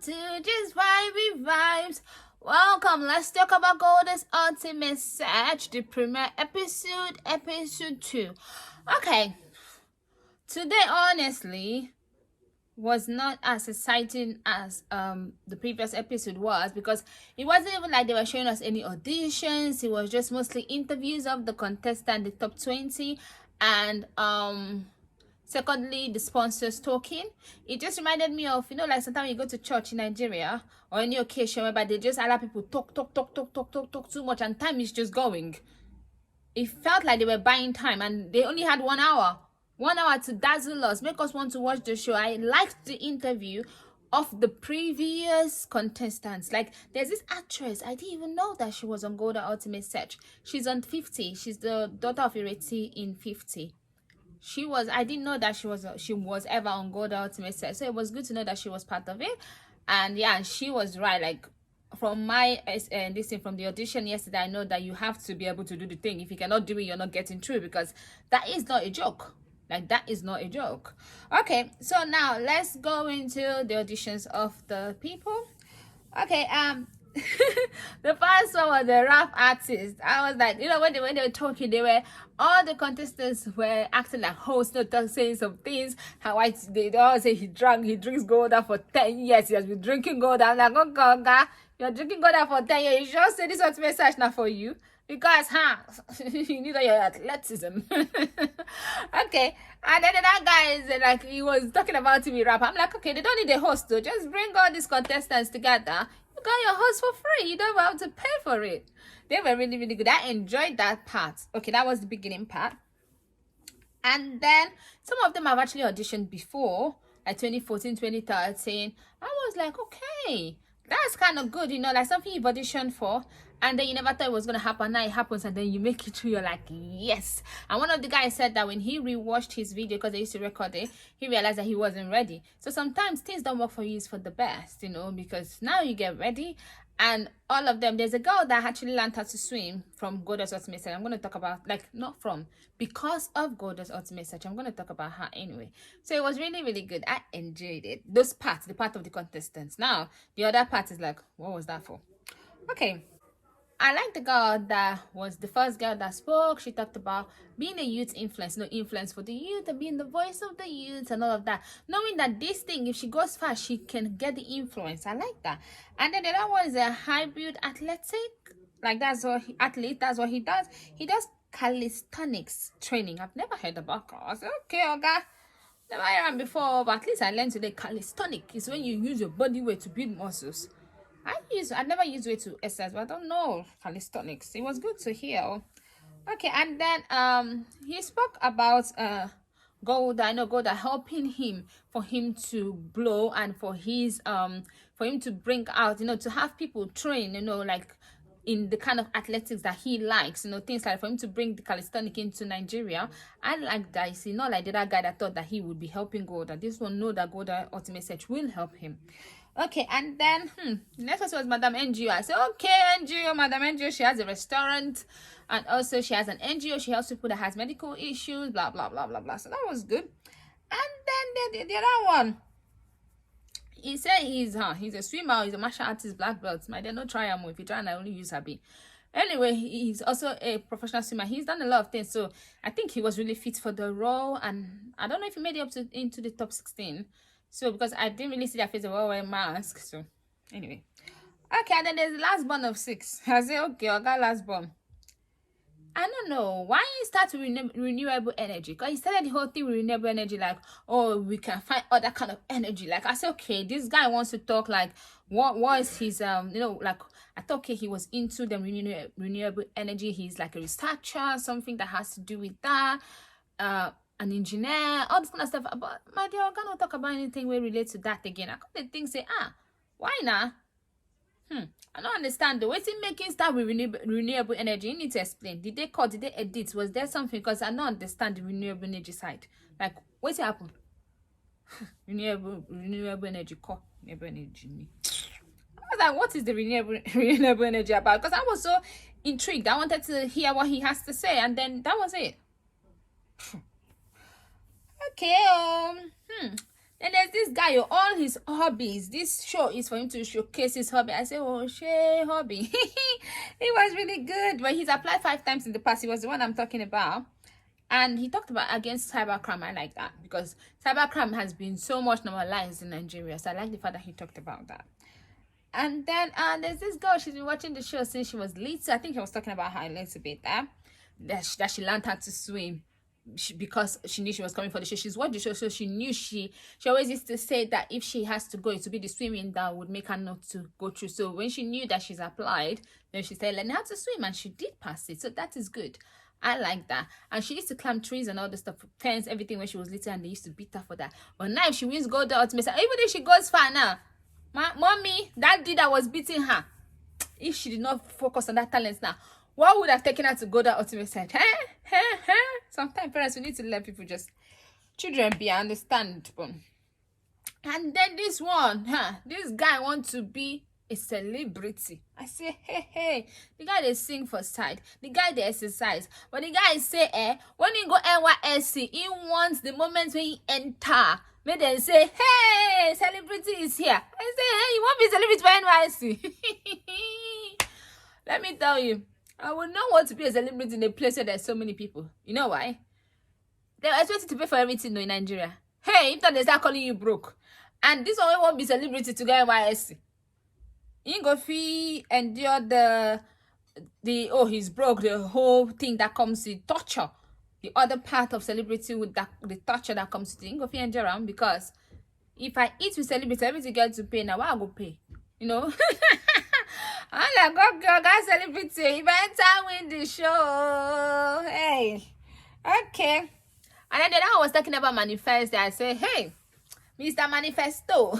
to just Vibe Vibes. Welcome. Let's talk about Gulder's Ultimate Search, the premiere episode 2. Okay, today honestly was not as exciting as the previous episode was, because it wasn't even like they were showing us any auditions. It was just mostly interviews of the contestant, the top 20, and secondly, the sponsors talking. It just reminded me of, like sometimes you go to church in Nigeria or any occasion whereby they just allow people talk too much and time is just going. It felt like they were buying time and they only had 1 hour. 1 hour to dazzle us, make us want to watch the show. I liked the interview of the previous contestants. Like, there's this actress, I didn't even know that she was on Gulder Ultimate Search. She's on 50. She's the daughter of Ireti in 50. I didn't know that she was ever on Gulder Ultimate Search. So it was good to know that she was part of it. And yeah, she was right. Like, from my from the audition yesterday, I know that you have to be able to do the thing. If you cannot do it, you're not getting through, because that is not a joke. Like, that is not a joke. Okay, so now let's go into the auditions of the people. Okay, the first one was the rap artist. I was like, when they were talking, all the contestants were acting like hosts, saying some things. They all say he drinks Gulder for 10 years. He has been drinking Gulder. I'm like, oh God, you're drinking Gulder for 10 years. You sure say this ultimate search now for you? Because, you need all your athleticism. Okay. And then that guy is like, he was talking about TV rap. I'm like, okay, they don't need a host though. Just bring all these contestants together. You got your host for free. You don't have to pay for it. They were really, really good. I enjoyed that part. Okay, that was the beginning part. And then some of them have actually auditioned before, like 2014, 2013. I was like, okay, that's kind of good, like something you've auditioned for and then you never thought it was going to happen. Now it happens and then you make it through. You're like, yes. And one of the guys said that when he rewatched his video, because they used to record it, he realized that he wasn't ready. So sometimes things don't work for you is for the best, because now you get ready. And all of them, there's a girl that actually learned how to swim from Gulder's Ultimate Search. I'm going to talk about, because of Gulder's Ultimate Search. I'm going to talk about her anyway. So it was really, really good. I enjoyed it. Those parts, the part of the contestants. Now, the other part is like, what was that for? Okay. I like the girl that was the first girl that spoke. She talked about being a youth influence, influence for the youth and being the voice of the youth and all of that. Knowing that this thing, if she goes fast, she can get the influence. I like that. And then the other one is a hybrid athletic. Like, that's what he does. He does calisthenics training. I've never heard about that. I said, okay, okay. Never heard before, but at least I learned today. Calisthenic is when you use your body weight to build muscles. I never used weight to exercise, but I don't know calisthenics. It was good to hear. Okay, and then he spoke about Gulder. I know Gulder helping him, for him to blow and for his for him to bring out, to have people train, like in the kind of athletics that he likes, things like for him to bring the calisthenics into Nigeria. I like that. It's not like the other guy that thought that he would be helping Gulder. This one know that Gulder Ultimate Search will help him. Okay, and then next person was Madam NGO. I said, okay, NGO, Madam NGO, she has a restaurant and also she has an NGO. She helps people that has medical issues, blah, blah, blah, blah, blah. So that was good. And then the other one, he said he's a swimmer, he's a martial artist, black belt. I did not try him. If you try, I only use Habi. Anyway, he's also a professional swimmer. He's done a lot of things, so I think he was really fit for the role. And I don't know if he made it into the top 16. So, because I didn't really see their face, they were wearing masks. So, anyway. Okay, and then there's the last born of 6. I say, okay, I got last born. I don't know. Why he start with renewable energy? Because he started the whole thing with renewable energy, like, oh, we can find other kind of energy. Like, I said, okay, this guy wants to talk, like, what was his, like, I thought, okay, he was into the renewable energy. He's like a researcher, something that has to do with that. An engineer, all this kind of stuff. But my dear, I cannot talk about anything we relate to that again. I can't think say, why not? I don't understand though. What's it making start with renewable energy? You need to explain. Did they edit? Was there something? Because I don't understand the renewable energy side. Like, what's it happen? renewable energy renewable energy. I was like, what is the renewable energy about? Because I was so intrigued. I wanted to hear what he has to say, and then that was it. Okay, And there's this guy, all his hobbies. This show is for him to showcase his hobby. I say, oh, shey hobby. It was really good. But he's applied 5 times in the past. He was the one I'm talking about. And he talked about against cybercrime. I like that because cybercrime has been so much normalized in Nigeria. So I like the fact that he talked about that. And then there's this girl, she's been watching the show since she was little. I think I was talking about her a little bit there. That she learned how to swim because she knew she was coming for the show. She's watched the show, so she knew she always used to say that if she has to go, it would be the swimming that would make her not to go through. So when she knew that she's applied, then she started learning how to swim and she did pass it. So that is good. I like that. And she used to climb trees and all the stuff, fence, everything when she was little, and they used to beat her for that. But now if she wins Gulder ultimate, even if she goes far now, mommy, that dude that was beating her, if she did not focus on that talent now, what would have taken her to go that ultimate side? Sometimes parents, we need to let people just children be understandable. And then this one, this guy wants to be a celebrity. I say, hey, the guy they sing for side, the guy they exercise, but the guy say, when he go NYSC, he wants the moment when he enter, when they say, hey, celebrity is here. I say, hey, you want to be a celebrity for NYSC? Let me tell you, I would not want to be a celebrity in a place where there's so many people. You know why? They're expected to pay for everything though in Nigeria. Hey, if they start calling you broke, and this one won't be celebrity to go NYSC. You go fee endure the oh, he's broke, the whole thing that comes with torture. The other part of celebrity with that, the torture that comes with it, you go fee endure around, because if I eat with celebrity get to pay, now why I go pay? You know? I'm like, oh girl, guys, celebrity, if I enter win the show. Hey. Okay. And then I was talking about manifest. I say, hey, Mr. Manifesto,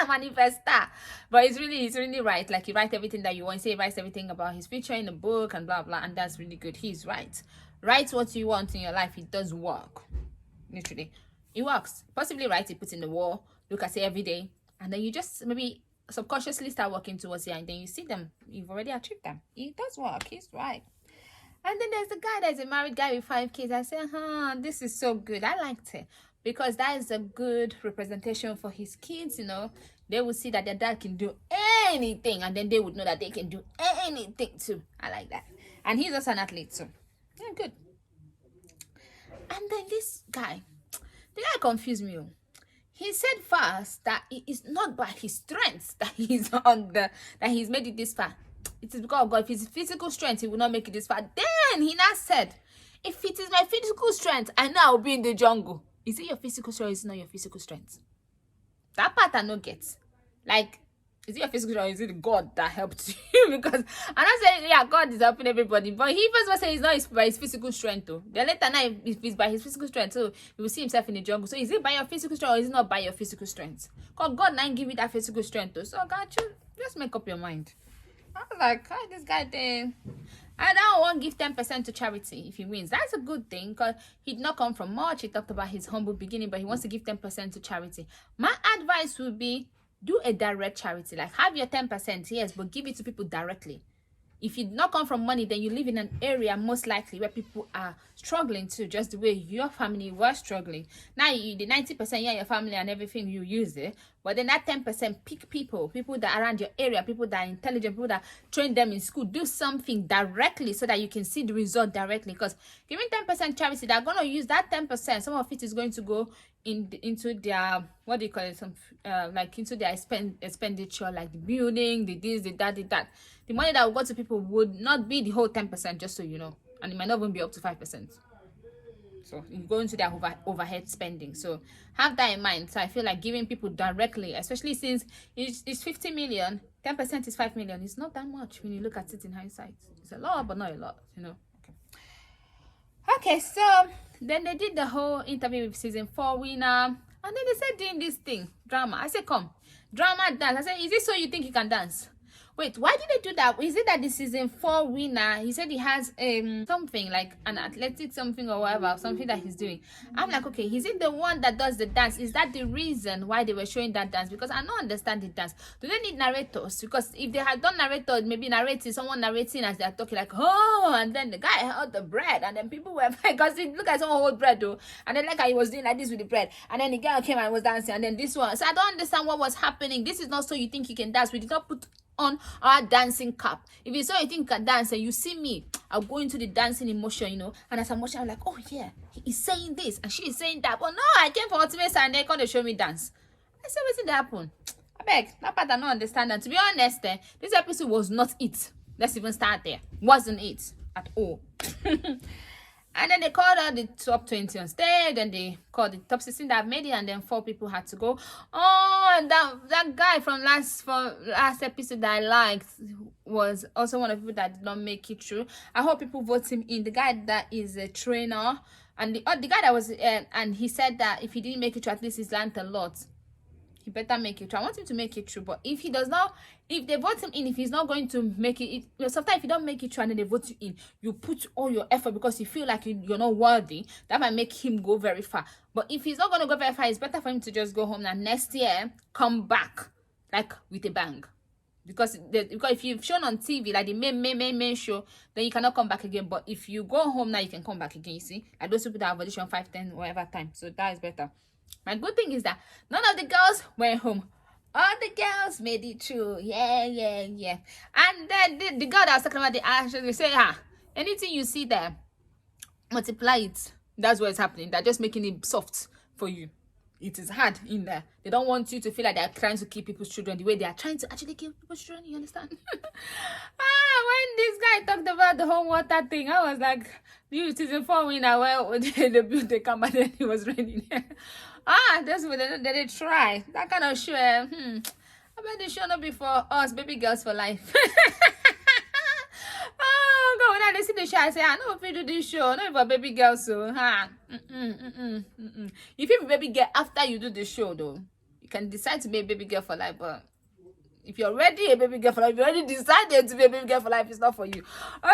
manifesta. But it's really right. Like, he writes everything that you want. He writes everything about his future in the book and blah blah, and that's really good. He's right. Write what you want in your life. It does work. Literally, it works. Possibly write it, put in the wall, look at it every day, and then you just maybe subconsciously start working towards it, and then you see them. You've already achieved them. It does work. He's right. And then there's the guy that's a married guy with 5 kids. I say, this is so good. I liked it. Because that is a good representation for his kids, you know. They will see that their dad can do anything, and then they would know that they can do anything too. I like that. And he's also an athlete too. Yeah, good. And then this guy, the guy confused me. He said first that it is not by his strength that he's that he's made it this far. It is because of God. If it's physical strength, he will not make it this far. Then he now said, if it is my physical strength, I know I'll be in the jungle. Is it your physical strength or is it not your physical strength? That part I don't get. Like, is it your physical strength or is it God that helped you? Because I'm not saying, yeah, God is helping everybody. But he first will say it's not by his physical strength, though. Then later now, if it's by his physical strength, so he will see himself in the jungle. So is it by your physical strength or is it not by your physical strength? Because God now give you that physical strength, though. So God, just make up your mind. I was like, hi, this guy there. I don't want to give 10% to charity if he wins. That's a good thing, because he did not come from much. He talked about his humble beginning, but he wants to give 10% to charity. My advice would be, do a direct charity. Like, have your 10%, yes, but give it to people directly. If you did not come from money, then you live in an area most likely where people are struggling too, just the way your family was struggling. Now, the 90%, yeah, your family and everything, you use it. But then that 10%, pick people that are around your area, people that are intelligent, people that train them in school. Do something directly so that you can see the result directly. Because giving 10% charity, they're going to use that 10%. Some of it is going to go into their, what do you call it, like into their expenditure, like the building, the this, the that, the that. The money that will go to people would not be the whole 10%, just so you know. And it might not even be up to 5%. So you go into their overhead spending. So have that in mind. So I feel like giving people directly, especially since it's 50 million, 10% is 5 million. It's not that much when you look at it in hindsight. It's a lot, but not a lot, you know. Okay, so then they did the whole interview with season 4 winner. And then they said doing this thing, drama. I said, come, drama, dance. I said, is it so you think you can dance? Wait, why did they do that? Is it that the season 4 winner, he said he has something like an athletic something or whatever, something that he's doing? I'm like, okay, is it the one that does the dance? Is that the reason why they were showing that dance? Because I don't understand the dance. Do they need narrators? Because if they had done narrators, maybe narrating, someone narrating as they're talking like, oh, and then the guy held the bread, and then people were, because it looked like someone hold bread though, and then like he was doing like this with the bread, and then the girl came and was dancing, and then this one. So I don't understand what was happening. This is not so you think you can dance. We did not put on our dancing cap. If you saw you think you can dance and you see me, I'll go into the dancing emotion, you know, and as I'm watching, I'm like, oh yeah, he is saying this and she is saying that. But no, I came for Ultimate and they're going to show me dance. I said, what's in that happen? I beg, that part I don't understand. And to be honest, this episode was not it. Let's even start there. Wasn't it at all. And then they called out the top 20 on stage, then they called the top 16 that have made it, and then 4 people had to go. Oh, and that guy from last episode that I liked was also one of the people that did not make it through. I hope people vote him in. The guy that is a trainer, and the guy that was, and he said that if he didn't make it through, at least he's learned a lot. He better make it through. I want him to make it through, but if he does not, if they vote him in, if he's not going to make it, sometimes if you don't make it through and then they vote you in, you put all your effort because you feel like you're not worthy. That might make him go very far. But if he's not going to go very far, it's better for him to just go home and next year come back like with a bang. Because if you've shown on TV like the main show, then you cannot come back again. But if you go home now, you can come back again. You see, like those people that have audition 5, 10, whatever time. So that is better. My good thing is that none of the girls went home. All the girls made it through. Yeah. And then the girl that was talking about the action, they say, anything you see there, multiply it. That's what's happening. They're just making it soft for you. It is hard in there. They don't want you to feel like they're trying to keep people's children the way they are trying to actually keep people's children. You understand? When this guy talked about the whole water thing, I was like, you season 4 winner, well, they built the camera, then he was raining. That's what they try. That kind of show. I bet the show not be for us, baby girls for life. Oh God, when I see the show, I say, I know if you do this show, not for baby girls, so If you're a baby girl after you do the show, though, you can decide to be a baby girl for life, but if you're already a baby girl for life, if you already decided to be a baby girl for life, it's not for you.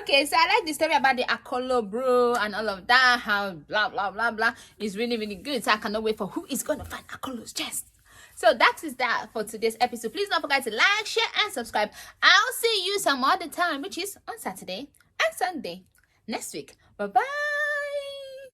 Okay, so I like the story about the Akolo bro and all of that, how blah blah blah blah is really good. So I cannot wait for who is gonna find Akolo's chest. So that is that for today's episode. Please don't forget to like, share, and subscribe. I'll see you some other time, which is on Saturday and Sunday next week. Bye bye.